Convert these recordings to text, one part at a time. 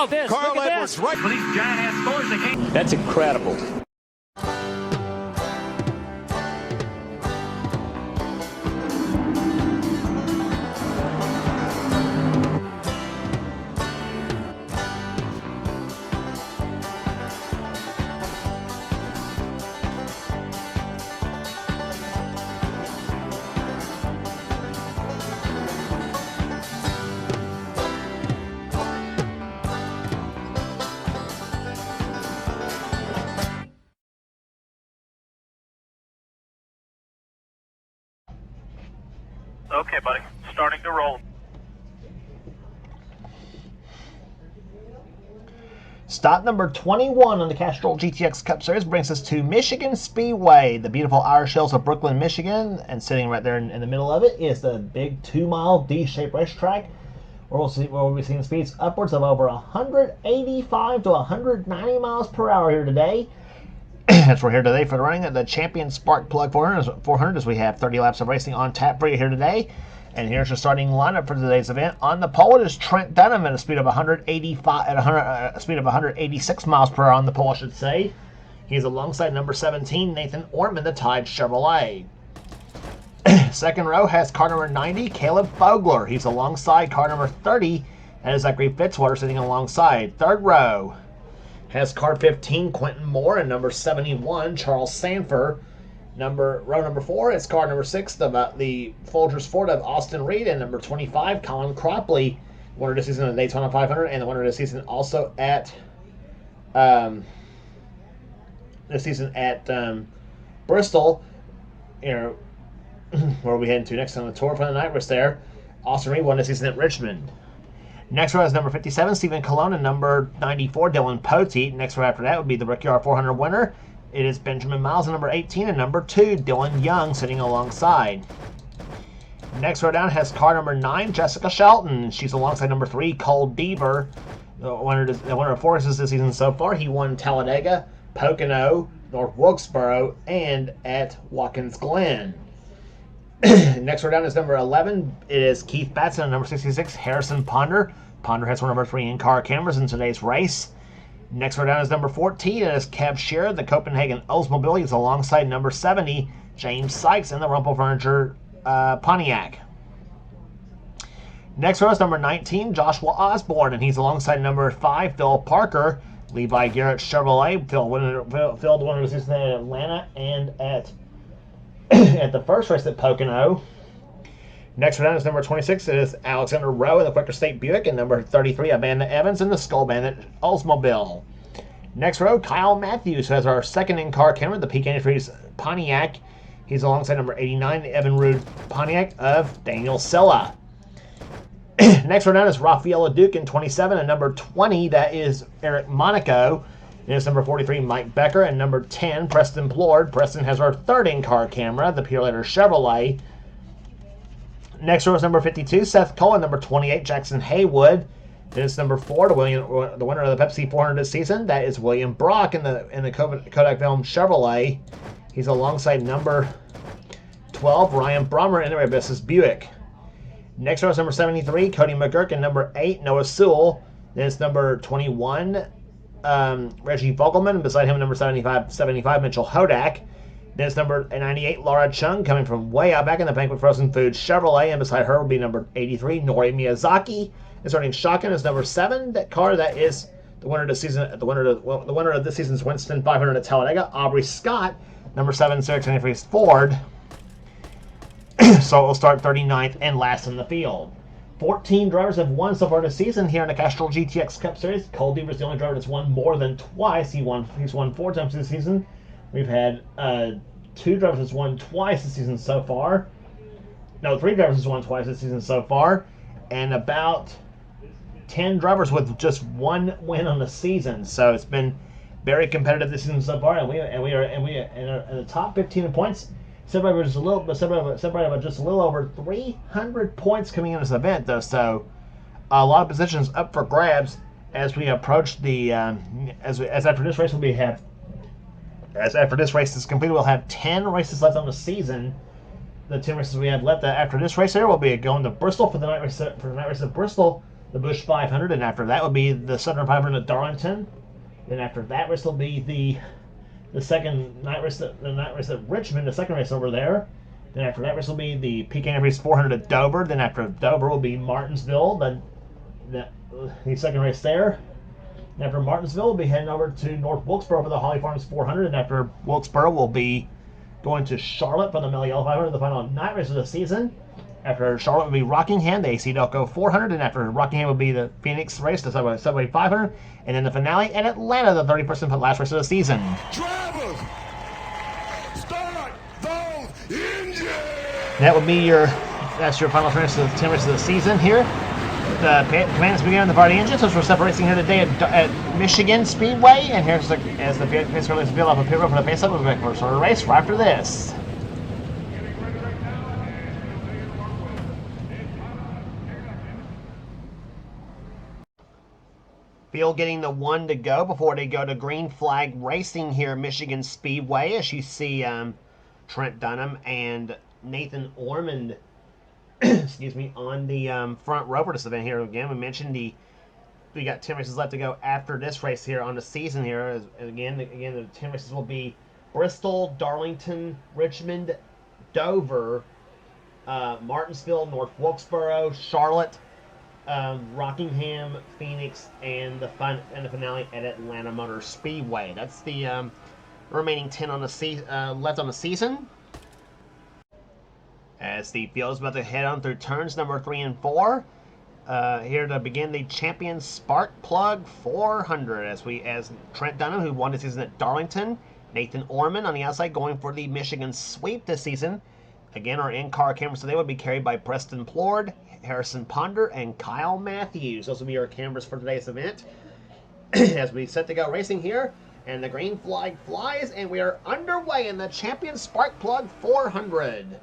Wow, this. Carl Look at Edwards this. right. For these giant-ass scores, they can't. That's incredible. Okay, buddy. Starting to roll. Stop number 21 on the Castrol GTX Cup Series brings us to Michigan Speedway, the beautiful Irish Hills of Brooklyn, Michigan. And sitting right there in the middle of it is the big 2-mile D-shaped racetrack where we'll be seeing speeds upwards of over 185 to 190 miles per hour here today. As we're here today for the running of the Champion Spark Plug 400 as we have 30 laps of racing on tap for you here today. And here's your starting lineup for today's event. On the pole it is Trent Dunham at a speed of 186 miles per hour on the pole, I should say. He's alongside number 17, Nathan Orman, the Tide Chevrolet. Second row has car number 90, Caleb Fogler. He's alongside car number 30, that is Zachary Fitzwater sitting alongside. Third row has car 15, Quentin Moore, and number 71, Charles Sanford. Row number 4 is car number 6, the Folgers Ford of Austin Reed, and number 25, Colin Cropley, winner this season at the Daytona 500, and the winner this season also at Bristol, where we heading to next on the tour for the night race there. Austin Reed won this season at Richmond. Next row is number 57, Stephen Colon, and number 94, Dylan Poteet. Next row after that would be the Rookie R400 winner. It is Benjamin Miles and number 18, and number 2, Dylan Young, sitting alongside. Next row down has car number 9, Jessica Shelton. She's alongside number 3, Cole Deaver, the winner of 4 races this season so far. He won Talladega, Pocono, North Wilkesboro, and at Watkins Glen. Next row down is number 11. It is Keith Batson, and number 66, Harrison Ponder. Ponder has one of our 3 in-car cameras in today's race. Next row down is number 14. It is Kev Shearer, the Copenhagen Oldsmobile. He's alongside number 70, James Sykes, in the Rumpel Furniture Pontiac. Next row is number 19, Joshua Osborne, and he's alongside number 5, Phil Parker. Levi Garrett Chevrolet. Phil the winner of the season at Atlanta and at the first race at Pocono. Next row down is number 26. It is Alexander Rowe in the Quaker State Buick, and number 33, Amanda Evans in the Skull Bandit Oldsmobile. Next row, Kyle Matthews, who has our second in-car camera, the Peak Industries Pontiac. He's alongside number 89, Evan Rude Pontiac of Daniel Silla. Next row down is Rafaela Duke in 27, and number 20, that is Eric Monaco. It is number 43, Mike Becker, and number 10, Preston Plord. Preston has our third in-car camera, the Pure Letter Chevrolet. Next row is number 52, Seth Cole, and number 28, Jackson Haywood. It is number 4, the winner of the Pepsi 400 this season. That is William Brock in the Kodak Film Chevrolet. He's alongside number 12, Ryan Brummer in the Rebus's Buick. Next row is number 73, Cody McGurk, and number 8, Noah Sewell. Then it's number 21, Reggie Vogelman, and beside him number 75, Mitchell Hodak. Then it's number 98, Laura Chung, coming from way out back in the Banquet Frozen Foods Chevrolet, and beside her will be number 83, Nori Miyazaki. And starting shotgun is number 7, that car that is the winner of the season, the winner of this season's Winston 500 at Talladega, Aubrey Scott, number 7, Sarah Tenerife Ford. So it will start 39th and last in the field. 14 drivers have won so far this season here in the Castrol GTX Cup Series. Cole Deaver is the only driver that's won more than twice. He's won 4 times this season. We've had 2 drivers that's won twice this season so far. No, 3 drivers that's won twice this season so far, and about 10 drivers with just 1 win on the season. So it's been very competitive this season so far, and we are in the top 15 in points. Separated by just a little over 300 points coming in this event, though. So a lot of positions up for grabs as we approach the as after this race after this race is completed, we'll have 10 races left on the season. The 10 races we have left after this race here will be going to Bristol for the night race at Bristol. the Busch 500, and after that would be the Southern 500 at Darlington. Then after that race will be the second night race, the night race at Richmond, the second race over there. Then after that race will be the Pecan Race 400 at Dover. Then after Dover will be Martinsville, the second race there. And after Martinsville, we'll be heading over to North Wilkesboro for the Holly Farms 400. And after Wilkesboro, we'll be going to Charlotte for the Melly Yellow 500, the final night race of the season. After Charlotte will be Rockingham, the AC Delco 400, and after Rockingham will be the Phoenix race, the Subway 500, and then the finale at Atlanta, the 30% last race of the season. Drivers, start those engines! That will be that's your final finish of the 10 races of the season here. The commands begin on the Vardy engine, so we're separating here today at Michigan Speedway, and here's as the pace car leaves the field off a pit road for the pace up, we'll be back for a sort of race right after this. Field getting the one to go before they go to green flag racing here at Michigan Speedway. As you see Trent Dunham and Nathan Ormond excuse me, on the front row for this event here. Again, we mentioned we got 10 races left to go after this race here on the season here. Again, the 10 races will be Bristol, Darlington, Richmond, Dover, Martinsville, North Wilkesboro, Charlotte, Rockingham, Phoenix, and the finale at Atlanta Motor Speedway. That's the remaining 10 on the left on the season. As the field is about to head on through turns number 3 and 4, here to begin the Champion Spark Plug 400. As Trent Dunham, who won the season at Darlington, Nathan Ormond on the outside going for the Michigan Sweep this season. Again, our in-car cameras today would be carried by Preston Plord, Harrison Ponder, and Kyle Matthews. Those will be our cameras for today's event. As we set to go racing here, and the green flag flies, and we are underway in the Champion Spark Plug 400.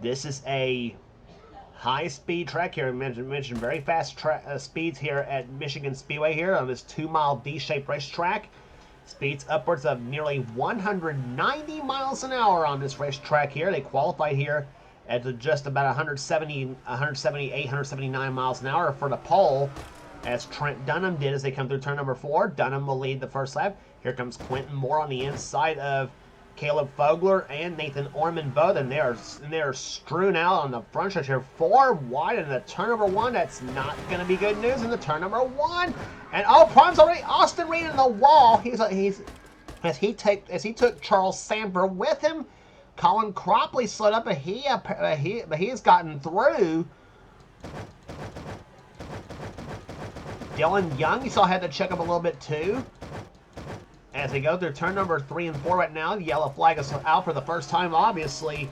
This is a high-speed track here. We mentioned very fast speeds here at Michigan Speedway here on this 2-mile D-shaped racetrack. Speeds upwards of nearly 190 miles an hour on this racetrack here. They qualified here at just about 178, 179 miles an hour for the pole, as Trent Dunham did as they come through turn number 4. Dunham will lead the first lap. Here comes Quentin Moore on the inside of Caleb Fogler and Nathan Ormond both, and they're strewn out on the front stretch here. 4 wide in the turn number 1. That's not going to be good news in the turn number 1. And problems already. Austin Reed in the wall. As he took Charles Samper with him. Colin Cropley slid up, but he's gotten through. Dylan Young, you saw, had to check up a little bit too. As they go through turn number 3 and 4 right now, the yellow flag is out for the first time, obviously.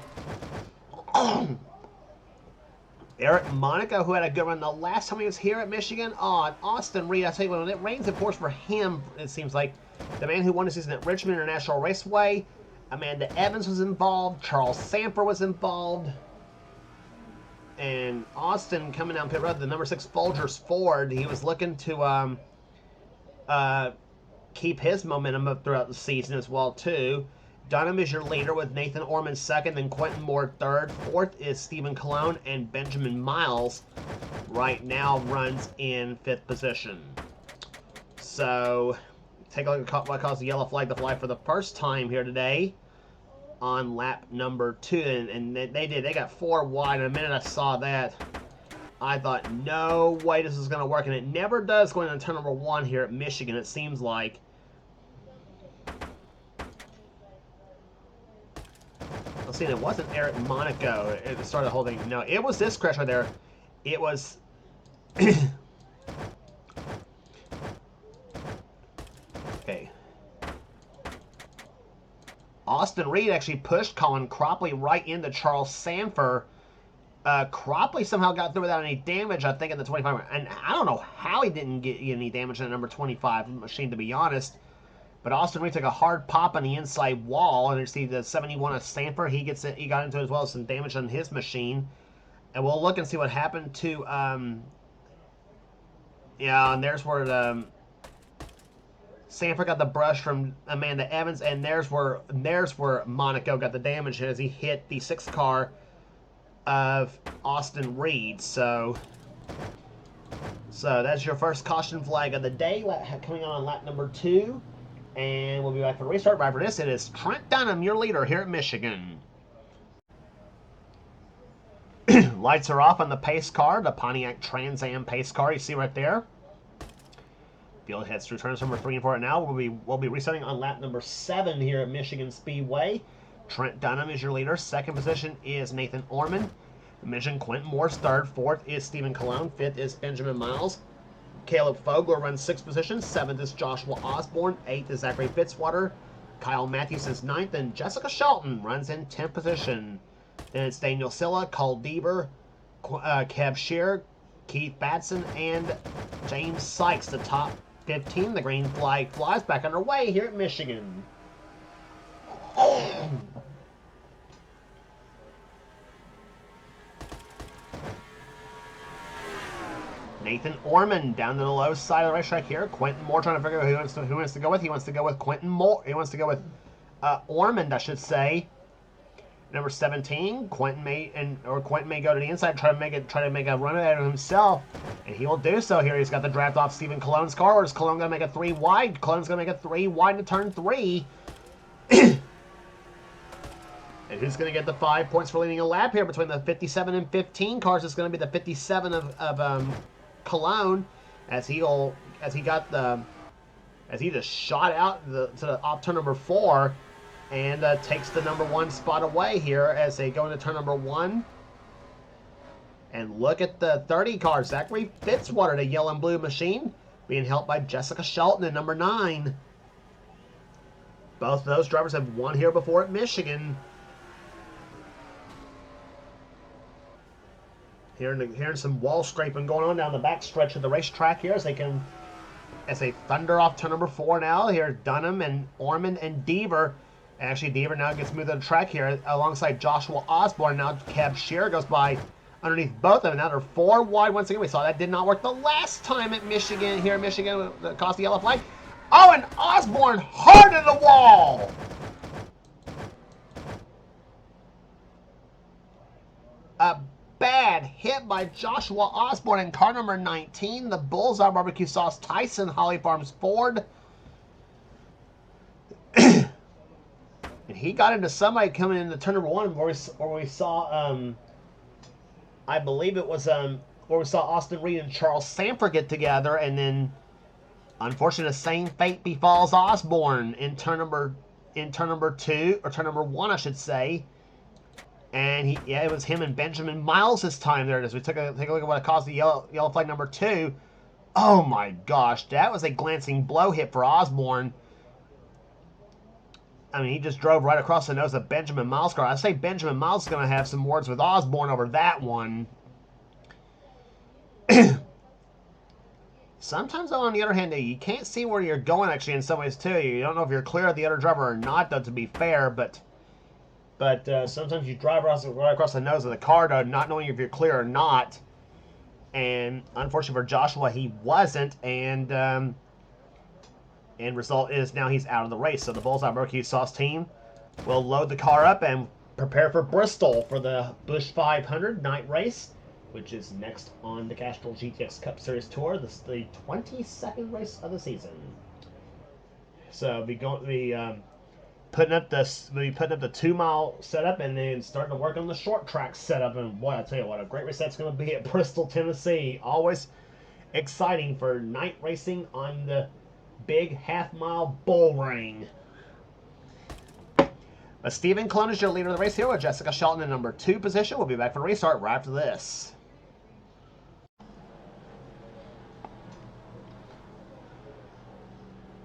Eric Monaco, who had a good run the last time he was here at Michigan. Austin Reed, I tell you what, when it rains, of course, for him, it seems like the man who won the season at Richmond International Raceway. Amanda Evans was involved. Charles Samper was involved. And Austin coming down pit road, the number 6 Folgers Ford, he was looking to keep his momentum up throughout the season as well too. Dunham is your leader with Nathan Ormond second, then Quentin Moore third. Fourth is Stephen Cologne, and Benjamin Miles right now runs in 5th position. So take a look at what caused the yellow flag to fly for the first time here today on lap number 2, and they got 4 wide. In a minute I saw that, I thought, no way this is going to work, and it never does going on turn number 1 here at Michigan, it seems like. Let's see, it wasn't Eric Monaco. It started the whole thing. No, it was this crash right there. It was... Okay. Austin Reed actually pushed Colin Cropley right into Charles Sanford. Cropley somehow got through without any damage, I think, in the 25. And I don't know how he didn't get any damage in the number 25 machine, to be honest. But Austin Reed took a hard pop on the inside wall, and you see the 71 of Sanford. He got into it as well as some damage on his machine. And we'll look and see what happened to yeah, and there's where the Sanford got the brush from Amanda Evans, and there's where Monaco got the damage as he hit the 6th car of Austin Reed. So that's your first caution flag of the day, coming on lap number 2. And we'll be back for the restart. Right for this, it is Trent Dunham, your leader here at Michigan. Lights are off on the pace car, the Pontiac Trans Am pace car you see right there. Field heads through turns number 3 and 4 right now. We'll be restarting on lap number 7 here at Michigan Speedway. Trent Dunham is your leader. 2nd position is Nathan Orman. Mission Quentin Morse. 3rd. 4th is Stephen Cologne. 5th is Benjamin Miles. Caleb Fogler runs 6th position. 7th is Joshua Osborne. 8th is Zachary Fitzwater. Kyle Matthews is 9th. And Jessica Shelton runs in 10th position. Then it's Daniel Silla, Cole Deaver, Kev Shear, Keith Batson, and James Sykes, the top 15. The green flag flies back underway here at Michigan. Nathan Orman down to the low side of the racetrack here. Quentin Moore trying to figure out who wants to go with. He wants to go with Quentin Moore. He wants to go with Ormond, I should say. Number 17, Quentin may go to the inside, try to make a run at it himself, and he will do so here. He's got the draft off Stephen Cologne's car. Or is Cologne going to make a 3 wide? Cologne's going to make a 3 wide to turn 3. And who's going to get the 5 points for leading a lap here between the 57 and 15 cars? It's going to be the 57 of Cologne, as he just shot out to the off turn number 4. And takes the number 1 spot away here as they go into turn number 1. And look at the 30 car. Zachary Fitzwater, the yellow and blue machine, being helped by Jessica Shelton in number 9. Both of those drivers have won here before at Michigan. Hearing some wall scraping going on down the back stretch of the racetrack here as they thunder off turn number 4 now. Here, Dunham and Orman and Deaver. Actually, Deaver now gets moved on the track here alongside Joshua Osborne. Now Kev Shear goes by underneath both of them. Now they're 4 wide once again. We saw that did not work the last time at Michigan, here in Michigan, that cost the yellow flag. Oh, and Osborne hard to the wall. A bad hit by Joshua Osborne in car number 19, the Bullseye Barbecue Sauce Tyson Holly Farms Ford. And he got into somebody coming into turn number 1 where we saw, I believe it was where we saw Austin Reed and Charles Sanford get together, and then unfortunately the same fate befalls Osborne in turn number 2, or turn number 1, I should say. And it was him and Benjamin Miles this time there. As we take a look at what it caused the yellow flag number 2. Oh my gosh, that was a glancing blow hit for Osborne. I mean, he just drove right across the nose of Benjamin Miles' car. I say Benjamin Miles is going to have some words with Osborne over that one. Sometimes, though, on the other hand, you can't see where you're going, actually, in some ways, too. You don't know if you're clear of the other driver or not, though, to be fair. But sometimes you drive right across the nose of the car, though, not knowing if you're clear or not. And unfortunately for Joshua, he wasn't. And end result is now he's out of the race. So the Bullseye Barbecue Sauce team will load the car up and prepare for Bristol for the Busch 500 night race, which is next on the Castrol GTX Cup Series Tour. This is the 22nd race of the season. So we'll be putting up the 2-mile setup and then starting to work on the short track setup. And boy, I tell you what, a great race that's going to be at Bristol, Tennessee. Always exciting for night racing on the big half-mile bull ring. But Stephen Cologne is your leader of the race here with Jessica Shelton in number 2 position. We'll be back for the restart right after this.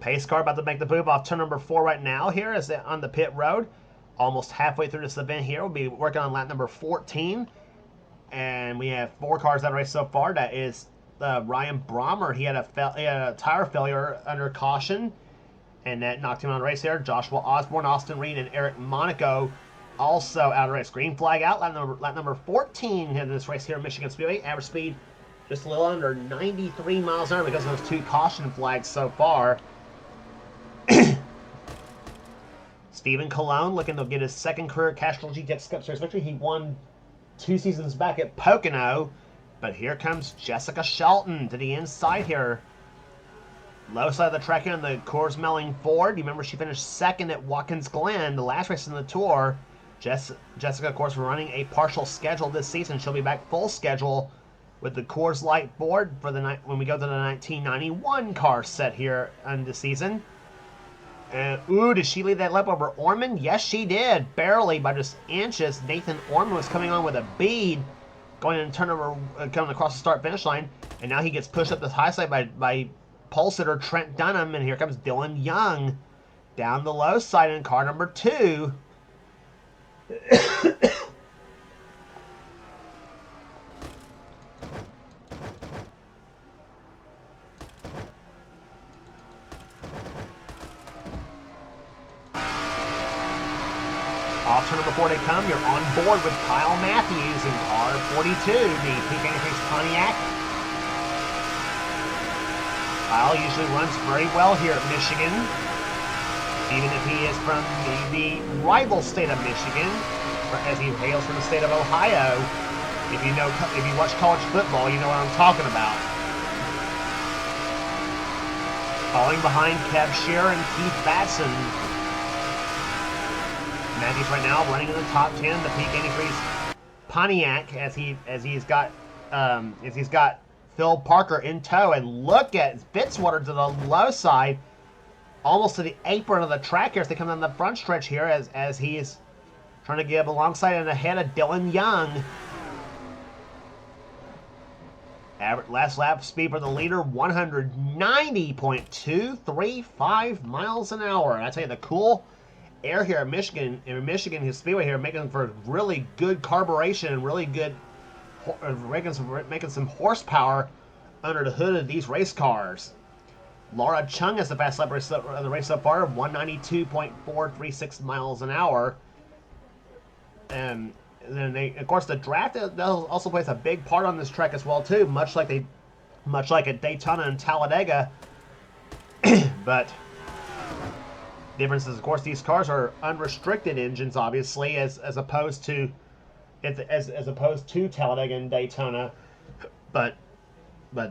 Pace car about to make the move off turn number 4 right now here as they're on the pit road. Almost halfway through this event here. We'll be working on lap number 14. And we have 4 cars that race so far. That is Ryan Brommer. He had a tire failure under caution, and that knocked him out of the race there. Joshua Osborne, Austin Reed, and Eric Monaco also out of the race. Green flag out. Lap number 14 in this race here in Michigan Speedway. Average speed just a little under 93 miles an hour because of those 2 caution flags so far. Stephen Colon looking to get his second career Castrol GTX Cup Series victory. He won 2 seasons back at Pocono. But here comes Jessica Shelton to the inside here. Low side of the track here in the Coors Melling Ford. You remember she finished second at Watkins Glen, the last race in the Tour. Jessica, of course, running a partial schedule this season. She'll be back full schedule with the Coors Light Ford for the night when we go to the 1991 car set here in the season. And ooh, did she lead that lap over Orman? Yes, she did, barely by just inches. Nathan Orman was coming on with a bead, going and coming across the start-finish line, and now he gets pushed up the high side by pole sitter Trent Dunham, and here comes Dylan Young down the low side in car number 2. Off turn number 4 they come. You're on board with Kyle Matthews in car 42, the pink antifreeze Pontiac. Kyle usually runs very well here at Michigan, even if he is from the rival state of Michigan, as he hails from the state of Ohio. If you watch college football, you know what I'm talking about. Falling behind Kev Shearer and Keith Batson. Matthews right now running in the top 10, the peak antifreeze Pontiac, as he's got Phil Parker in tow, and look at Fitzwater to the low side, almost to the apron of the track here as they come down the front stretch here, as he's trying to get up alongside and ahead of Dylan Young. Last lap speed for the leader, 190.235 miles an hour. And I tell you, the cool air here in Michigan, his speedway here, making for really good carburation and really good, making some horsepower under the hood of these race cars. Laura Chung has the fast lap of the race so far, 192.436 miles an hour. And then of course, the draft also plays a big part on this track as well too, much like at Daytona and Talladega. But difference is, of course, these cars are unrestricted engines, obviously, as opposed to Talladega and Daytona. But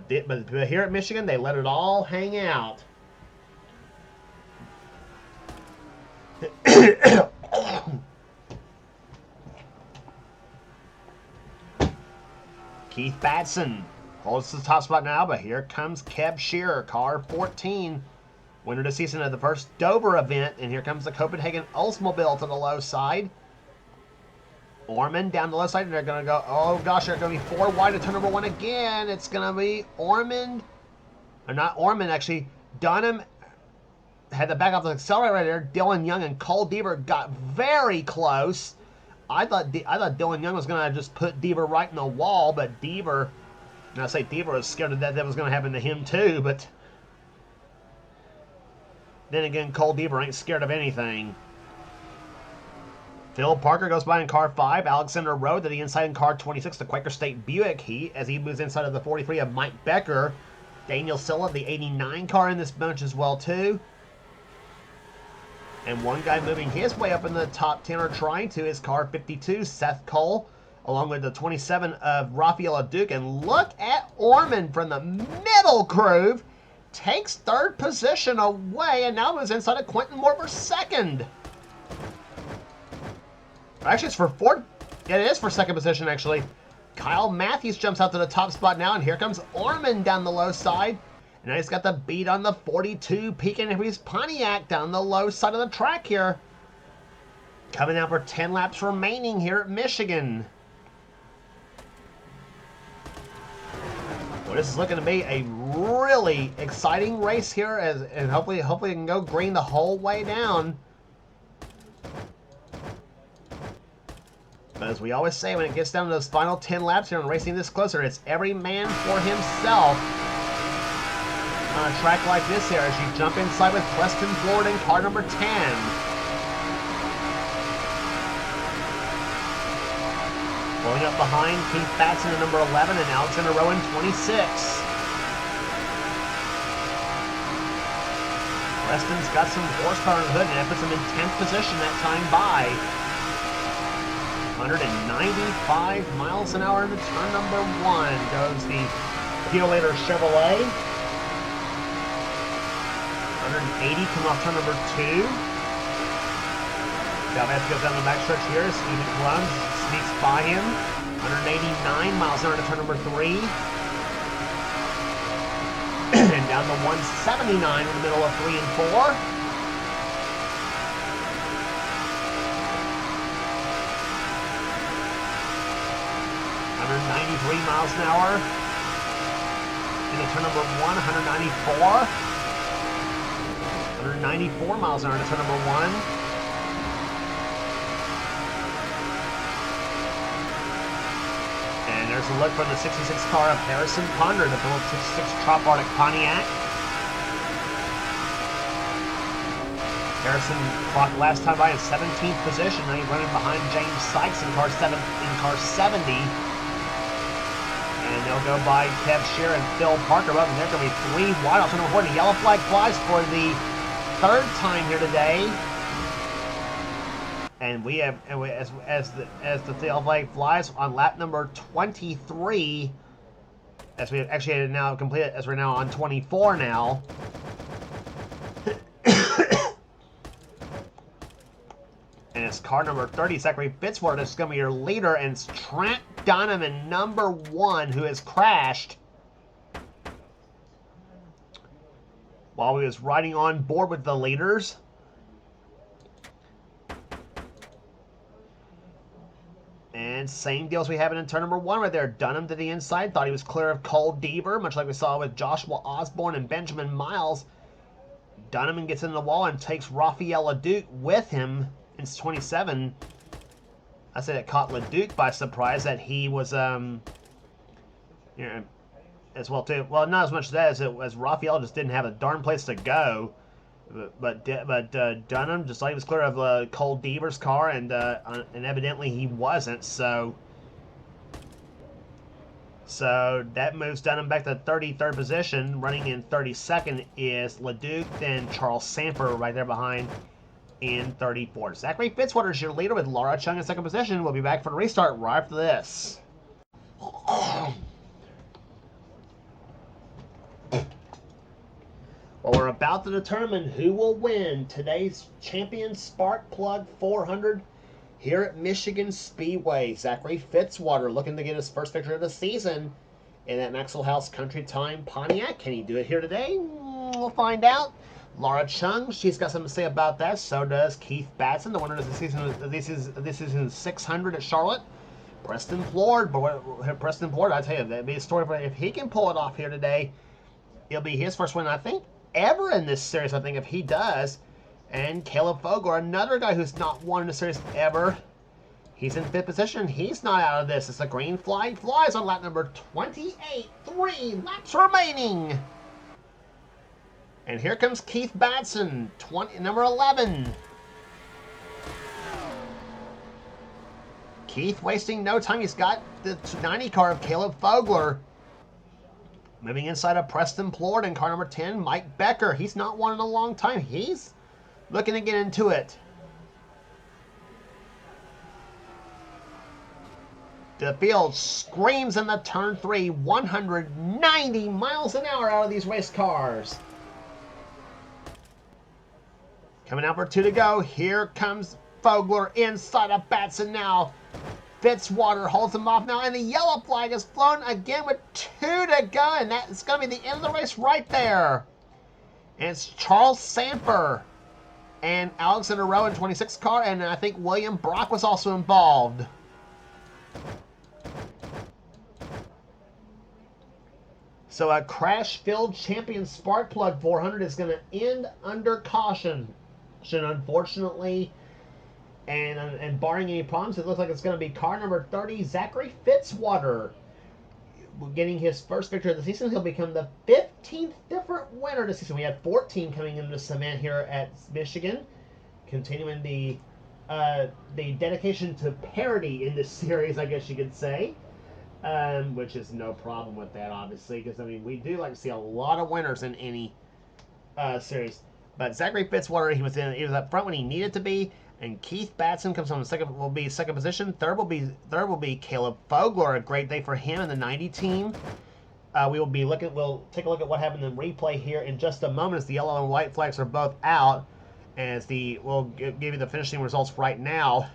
here at Michigan, they let it all hang out. Keith Batson holds the top spot now, but here comes Kev Shearer, car 14. Winner this season of the first Dover event, and here comes the Copenhagen Oldsmobile to the low side. Orman down the low side, and they're going to go, oh gosh, they're going to be 4 wide to turn number 1 again. It's going to be Orman, or not Orman, actually. Dunham had to back off the accelerator right there. Dylan Young and Cole Deaver got very close. I thought Dylan Young was going to just put Deaver right in the wall, but Deaver, and I say Deaver was scared that was going to happen to him too, but then again, Cole Deaver ain't scared of anything. Phil Parker goes by in car 5. Alexander Rowe to the inside in car 26, the Quaker State Buick. As he moves inside of the 43 of Mike Becker. Daniel Silla, the 89 car in this bunch as well too. And one guy moving his way up in the top 10, or trying to, is car 52, Seth Cole, along with the 27 of Rafael Duke. And look at Orman from the middle groove. Takes third position away, and now moves inside of Quentin Moore for second. Actually, it's for fourth. Yeah, it is for second position, actually. Kyle Matthews jumps out to the top spot now, and here comes Orman down the low side. And now he's got the beat on the 42 peak antifreeze Pontiac down the low side of the track here. Coming out for 10 laps remaining here at Michigan. Well, this is looking to be a really exciting race here, and hopefully it can go green the whole way down. But as we always say, when it gets down to those final 10 laps here and racing this closer, it's every man for himself on a track like this here as you jump inside with Preston Ford in car number 10. Pulling up behind, Keith Batson in number 11 and Alexander Rowan 26. Preston's got some horsepower in the hood, and that puts him in 10th position that time by 195 miles an hour into turn number 1 goes the Pure Chevrolet. 180 coming off turn number 2. Galvez goes down the backstretch here. Stephen Columbus sneaks by him. 189 miles an hour into turn number 3. And down to 179 in the middle of 3 and 4. 193 miles an hour into turn number 1. 194. 194 miles an hour into turn number 1. There's a look from the 66 car of Harrison Ponder, the Phillips 66 Trop Arctic Pontiac. Harrison clocked last time by in 17th position. Now he's running behind James Sykes in car 70. And they'll go by Kev Shear and Phil Parker. But there's going to be 3 wide off turn number 4. The yellow flag flies for the 3rd time here today. And we have, as the yellow flag flies on lap number 23, as we have actually now completed, as we're now on 24 now. And it's car number 30, Zachary Fitzwater, that's going to be your leader, and it's Trent Donovan, number 1, who has crashed while he was riding on board with the leaders. And same deals we have in turn number 1 right there. Dunham to the inside. Thought he was clear of Cole Deaver, much like we saw with Joshua Osborne and Benjamin Miles. Dunham gets in the wall and takes Raphael LeDuc with him in 27. I said it caught LeDuc by surprise that he was, as well too. Well, not as much as that as Raphael just didn't have a darn place to go. But Dunham just thought he was clear of Cole Deaver's car, and evidently he wasn't. So that moves Dunham back to 33rd position. Running in 32nd is LeDuc, then Charles Samper right there behind in 34th. Zachary Fitzwater is your leader with Laura Chung in 2nd position. We'll be back for the restart right after this. Well, we're about to determine who will win today's Champion Spark Plug 400 here at Michigan Speedway. Zachary Fitzwater looking to get his first victory of the season in that Maxwell House Country Time Pontiac. Can he do it here today? We'll find out. Laura Chung, she's got something to say about that. So does Keith Batson, the winner of the season. This is 600 at Charlotte. Preston Plord, I tell you, that'd be a story for if he can pull it off here today. It'll be his first win, I think, ever in this series, I think, if he does. And Caleb Fogler, another guy who's not won in the series ever. He's in 5th position. He's not out of this. It's a green flag flies on lap number 28. 3 laps remaining. And here comes Keith Batson, number 11. Keith wasting no time. He's got the 90 car of Caleb Fogler. Moving inside of Preston Plord in car number 10, Mike Becker. He's not won in a long time. He's looking to get into it. The field screams in the turn 3, 190 miles an hour out of these race cars. Coming out for 2 to go. Here comes Fogler inside of Batson now. Fitzwater holds him off now, and the yellow flag is flown again with 2 to go, and that's going to be the end of the race right there. And it's Charles Samper and Alexander Rowe in 26 car, and I think William Brock was also involved. So a crash-filled Champion Sparkplug 400 is going to end under caution. Unfortunately, and barring any problems, it looks like it's going to be car number 30, Zachary Fitzwater, getting his first victory of the season. He'll become the 15th different winner this season. We had 14 coming into cement here at Michigan, continuing the dedication to parity in this series, I guess you could say, which is no problem with that, obviously, because I mean we do like to see a lot of winners in any series. But Zachary Fitzwater, he was up front when he needed to be, and Keith Batson comes on second. Will be second position. Third will be Caleb Fogler. A great day for him in the 90 team. We'll take a look at what happened in replay here in just a moment, as the yellow and white flags are both out. We'll give you the finishing results right now.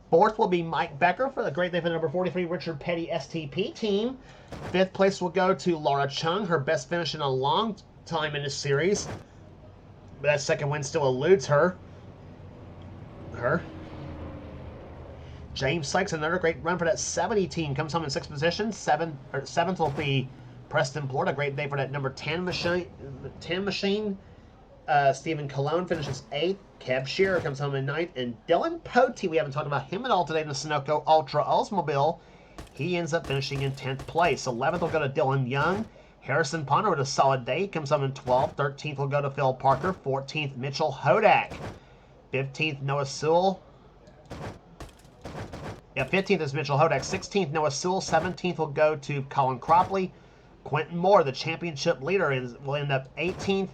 Fourth will be Mike Becker for the great day for the number 43 Richard Petty STP team. Fifth place will go to Laura Chung, her best finish in a long time in this series. But that second win still eludes her. James Sykes, another great run for that 70 team, comes home in sixth position. Seventh will be Preston Plort, a great day for that number 10 machine. Stephen Colon finishes 8th. Kev Shearer comes home in 9th. And Dylan Potey, we haven't talked about him at all today in the Sunoco Ultra Oldsmobile. He ends up finishing in 10th place. 11th will go to Dylan Young. Harrison Ponder with a solid day comes home in 12th. 13th will go to Phil Parker. 14th, Mitchell Hodak. 15th, Noah Sewell. 15th is Mitchell Hodak. 16th, Noah Sewell. 17th will go to Colin Cropley. Quentin Moore, the championship leader, will end up 18th.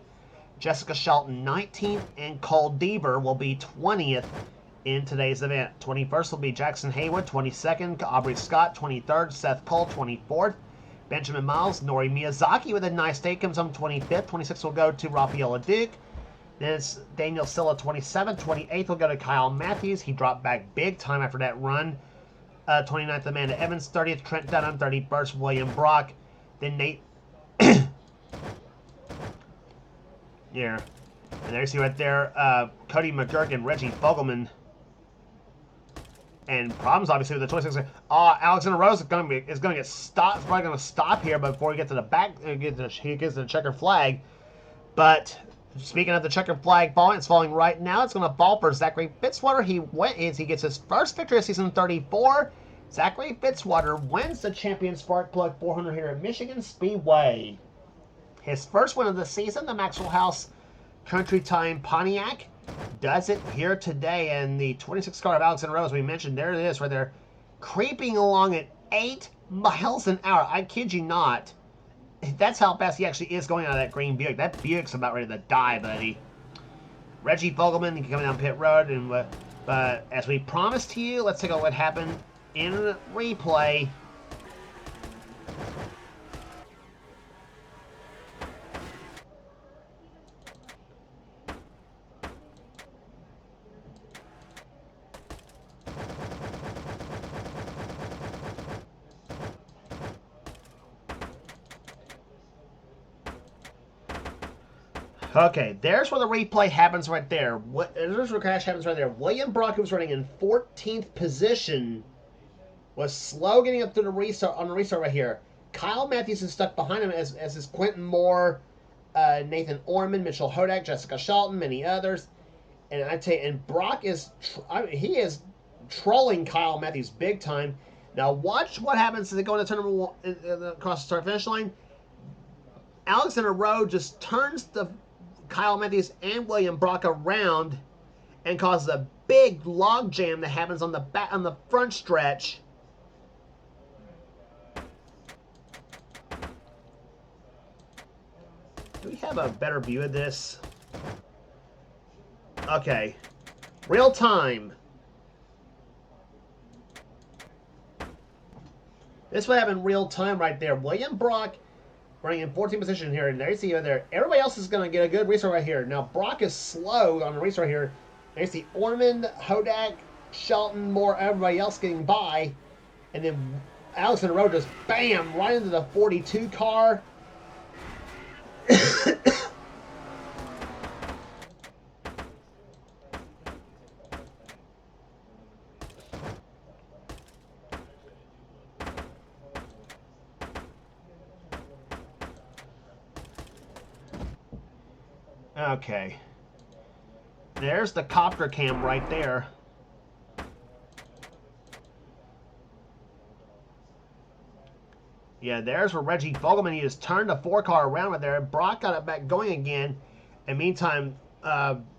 Jessica Shelton 19th, and Cole Deaver will be 20th in today's event. 21st will be Jackson Haywood, 22nd, Aubrey Scott, 23rd, Seth Cole, 24th, Benjamin Miles, Nori Miyazaki with a nice day, comes home 25th. 26th will go to Rafaela Duke. Then it's Daniel Silla, 27th. 28th will go to Kyle Matthews. He dropped back big time after that run. 29th, Amanda Evans. 30th, Trent Dunham. 31st, William Brock. Then Nate... Yeah, and there you see right there, Cody McGurk and Reggie Fogelman. And problems obviously with the 26. Alexander Rose is going to get stopped. It's probably going to stop here, but before he gets to the back, he gets to the checkered flag. But speaking of the checkered flag falling, it's falling right now. It's going to fall for Zachary Fitzwater. He gets his first victory of season 34. Zachary Fitzwater wins the Champion Spark Plug 400 here at Michigan Speedway. His first win of the season, the Maxwell House Country Time Pontiac, does it here today. And the 26 car of Alexander Rose, we mentioned, there it is right there, creeping along at 8 miles an hour. I kid you not. That's how fast he actually is going out of that green Buick. That Buick's about ready to die, buddy. Reggie Fogelman, he can come down pit road. But as we promised to you, let's take a look at what happened in replay. Okay, there's where the replay happens right there. There's where the crash happens right there. William Brock, who was running in 14th position, was slow getting up to the restart on the restart right here. Kyle Matthews is stuck behind him, as is Quentin Moore, Nathan Orman, Mitchell Hodak, Jessica Shelton, many others. And I tell you, and Brock is he is trolling Kyle Matthews big time. Now watch what happens as they go into tournament across the start finish line. Alexander Rowe just turns the Kyle Matthews and William Brock around and causes a big log jam that happens on the front stretch. Do we have a better view of this? Okay. Real time. This would happen real time right there. William Brock running in 14th position here, and there you see right there. Everybody else is going to get a good restart right here. Now, Brock is slow on the restart here. There you see Orman, Hodak, Shelton, Moore, everybody else getting by. And then Alexander Rowe just, bam, right into the 42 car. Okay. There's the copter cam right there. Yeah, there's where Reggie Fogelman, he just turned the 4-car around right there. Brock got it back going again. And meantime,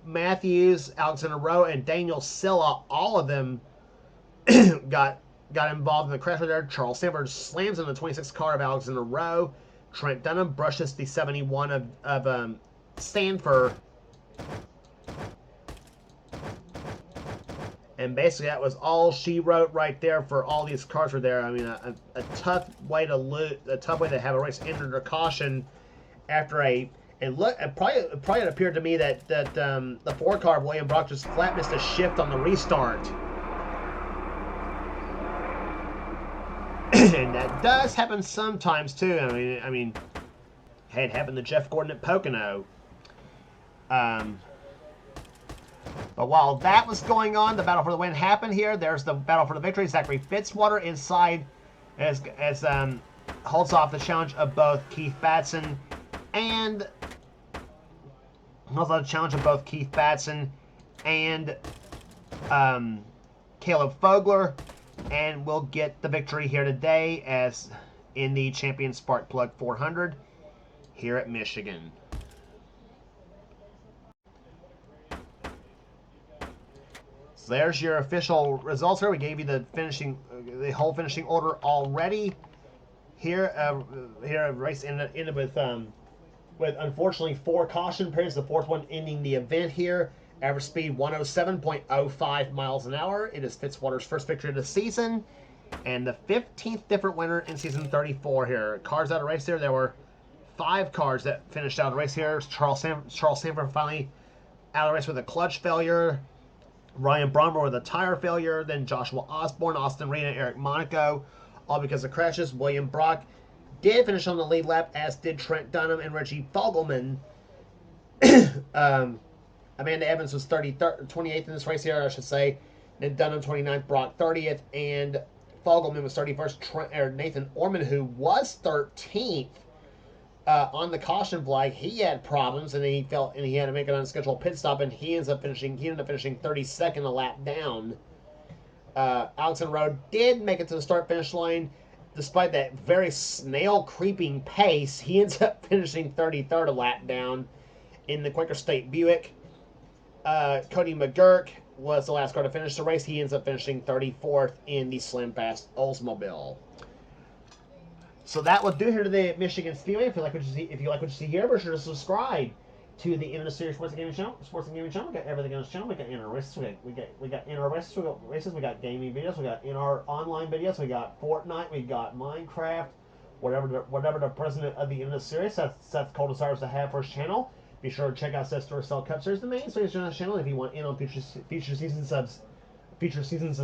Matthews, Alexander Rowe, and Daniel Silla, all of them got involved in the crash right there. Charles Sanford slams in the 26 car of Alexander Rowe. Trent Dunham brushes the 71 of Stanford. And basically, that was all she wrote right there for all these cars were there. I mean, a tough way to lose, a tough way to have a race end under caution after it probably appeared to me that the Ford car of William Brock just flat missed a shift on the restart. And that does happen sometimes too. I mean, hey, it happened to Jeff Gordon at Pocono. But while that was going on, the battle for the win happened here. There's the battle for the victory. Zachary Fitzwater inside as holds off the challenge of both Keith Batson and Caleb Fogler, and will get the victory here today as in the Champion Spark Plug 400 here at Michigan. So there's your official results here. We gave you the whole finishing order already. Here a race ended with unfortunately 4 caution periods. The 4th one ending the event here. Average speed 107.05 miles an hour. It is Fitzwater's first victory of the season, and the 15th different winner in season 34 here. Cars out of race here. There were 5 cars that finished out of the race here. Charles Sanford finally out of the race with a clutch failure. Ryan Brommer with a tire failure. Then Joshua Osborne, Austin Reed, and Eric Monaco, all because of crashes. William Brock did finish on the lead lap, as did Trent Dunham and Reggie Fogelman. Amanda Evans was 28th in this race here, I should say. Then Dunham 29th, Brock 30th, and Fogelman was 31st. Nathan Orman, who was 13th on the caution flag, he had problems, and he had to make an unscheduled pit stop, and he ended up finishing 32nd a lap down. Alex and Rowe did make it to the start-finish line. Despite that very snail-creeping pace, he ends up finishing 33rd a lap down in the Quaker State Buick. Cody McGurk was the last car to finish the race. He ends up finishing 34th in the Slim Fast Oldsmobile. So that will do here today at Michigan Speedway. If you like what you see here, be sure to subscribe to the NNSCRA Sports and Gaming Channel. We got everything on this channel. We got NR races. We got NR races. We got races. We got gaming videos. We got NR online videos. We got Fortnite. We got Minecraft. Whatever the president of the NNSCRA Seth Cole desires to have for his channel. Be sure to check out Seth's Store Cell Cup Series, the main series on the channel. If you want in on future seasons of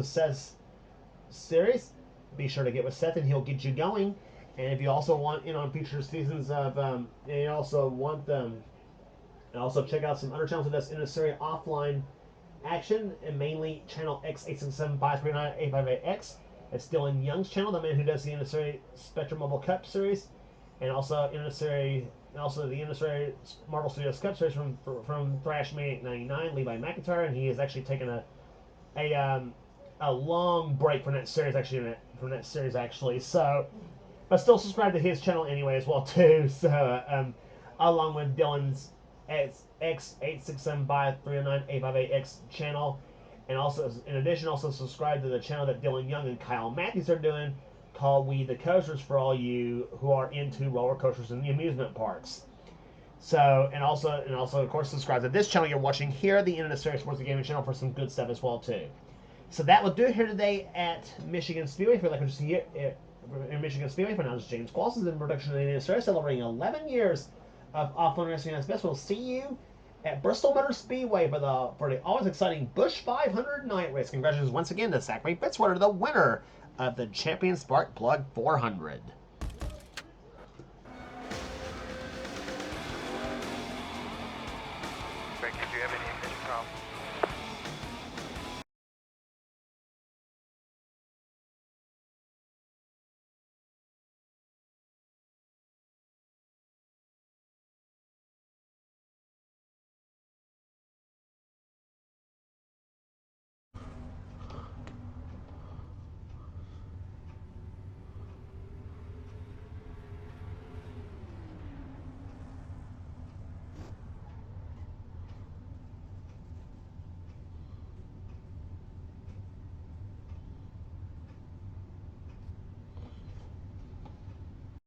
Seth's series, be sure to get with Seth and he'll get you going. And if you also want in on future seasons of, and you also want and also check out some other channels of this NNSCRA offline action, and mainly channel X867-539-858X. It's Dylan Young's channel, the man who does the NNSCRA Spectrum Mobile Cup Series, and also the NNSCRA Marvel Studios Cup Series from Thrash Maniac 99, Levi McIntyre, and he has actually taken a long break from that series actually. So, but still subscribe to his channel anyway as well too. So, along with Dylan's X867-539-858X channel, and also in addition, also subscribe to the channel that Dylan Young and Kyle Matthews are doing, called We the Coasters, for all you who are into roller coasters and the amusement parks. So, and also of course subscribe to this channel you're watching here, the NNSCRA Sports and Gaming channel, for some good stuff as well too. So that will do it here today at Michigan Speedway. If you like what you see here in Michigan Speedway, for now, this is James Qualls in production of the NNSCRA, celebrating 11 years of offline racing at its best. We'll see you at Bristol Motor Speedway for the always exciting Busch 500 night race. Congratulations once again to Zachary Fitzwater, the winner of the Champion Spark Plug 400. Greg, did you have any ignition problems?